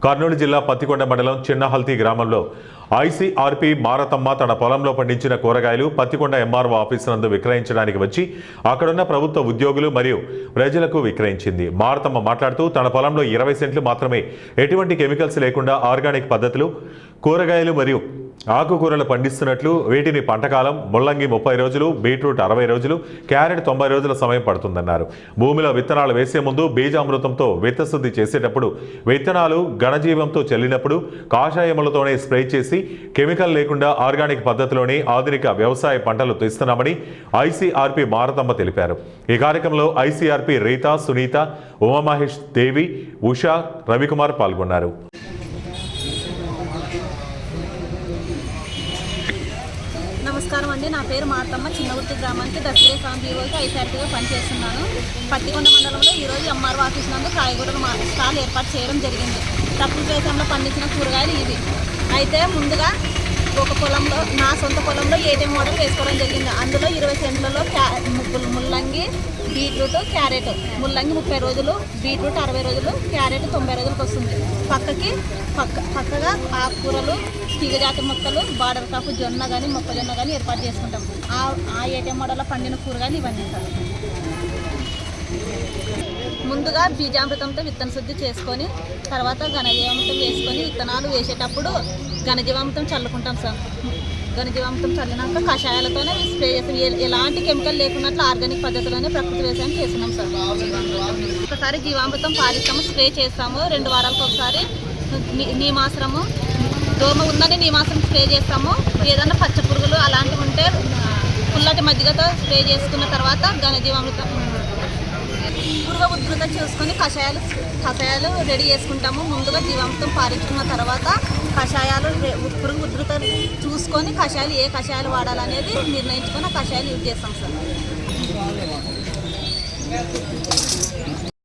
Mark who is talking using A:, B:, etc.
A: కర్నూలు జిల్లా పత్తికొండ మండలం చిన్నహల్తి గ్రామంలో ఐసీఆర్పీ మారతమ్మ తన పొలంలో పండించిన కూరగాయలు పత్తికొండ ఎంఆర్ఓ ఆఫీసు నందు విక్రయించడానికి వచ్చి అక్కడున్న ప్రభుత్వ ఉద్యోగులు మరియు ప్రజలకు విక్రయించింది. మారతమ్మ మాట్లాడుతూ తన పొలంలో 20 సెంట్లు మాత్రమే ఎటువంటి కెమికల్స్ లేకుండా ఆర్గానిక్ పద్ధతులు కూరగాయలు మరియు ఆకుకూరలు పండిస్తున్నట్లు, వీటిని పంటకాలం ముల్లంగి 30 రోజులు, బీట్రూట్ 60 రోజులు, క్యారెట్ 90 రోజుల సమయం పడుతుందన్నారు. భూమిలో విత్తనాలు వేసే ముందు బీజామృతంతో విత్తశుద్ధి చేసేటప్పుడు, విత్తనాలు ఘనజీవంతో చల్లినప్పుడు కాషాయములతోనే స్ప్రే చేసి కెమికల్ లేకుండా ఆర్గానిక్ పద్ధతిలోనే ఆధునిక వ్యవసాయ పంటలు తీస్తున్నామని ఐసీఆర్పీ మారతమ్మ తెలిపారు. ఈ కార్యక్రమంలో ఐసీఆర్పీ రీతా, సునీత, ఉమామహేష్, దేవి, ఉషా, రవికుమార్ పాల్గొన్నారు.
B: నమస్కారం అండి. నా పేరు మారతమ్మ. చిన్నగుర్తి గ్రామానికి దసరే సాంబీవోకి ఐసీఆర్పీగా పనిచేస్తున్నాను. పత్తికొండ మండలంలో ఈరోజు ఎంఆర్ఓ ఆఫీస్ నందు కాయగూరలు స్టాల్ ఏర్పాటు చేయడం జరిగింది. ప్రకృతి వ్యవసాయంలో పండించిన కూరగాయలు ఇవి. అయితే ముందుగా ఒక పొలంలో, నా సొంత పొలంలో ఏటీఎం మోడల్ వేసుకోవడం జరిగింది. అందులో 20 సెంట్లలో ముల్లంగి, బీట్రూట్, క్యారెట్. ముల్లంగి 30 రోజులు, బీట్రూట్ 60 రోజులు, క్యారెట్ 90 రోజులకు వస్తుంది. పక్కగా ఆకుకూరలు, తీగజాతి మొక్కలు, బార్డర్ కాపు, జొన్న కానీ మొక్కజొన్న కానీ ఏర్పాటు చేసుకుంటాం. ఆ ఏటీఎం మోడల్లో పండిన కూరగాయలు ఇవన్నీ సార్. ముందుగా బీజామృతంతో విత్తన శుద్ధి చేసుకొని, తర్వాత ఘనజీవామృతం వేసుకొని విత్తనాలు వేసేటప్పుడు ఘనజీవామృతం చల్లుకుంటాం సార్. ఘనజీవామృతం చల్లినాక కషాయాలతోనే స్ప్రే చేస్తాం. ఎలాంటి కెమికల్ లేకున్నట్లు ఆర్గానిక్ పద్ధతిలోనే ప్రకృతి వ్యవసాయం చేస్తున్నాం సార్. ఒకసారి జీవామృతం పారిస్తాము, స్ప్రే చేస్తాము. 2 వారాలకు ఒకసారి నీమాశ్రము, దోమ ఉందని నీమాశ్రం స్ప్రే చేస్తాము. ఏదన్నా పచ్చ పురుగులు అలాంటివి ఉంటే పుల్లటి మజ్జిగతో స్ప్రే చేసుకున్న తర్వాత ఘనజీవామృతం పురుగు ఉధృత చూసుకొని కషాయాలు రెడీ చేసుకుంటాము. ముందుగా జీవామృతం పారించుకున్న తర్వాత కషాయాలు పురుగు ఉధృత చూసుకొని ఏ కషాయాలు వాడాలనేది నిర్ణయించుకొని ఆ కషాయాలు యూజ్ చేస్తాం సార్.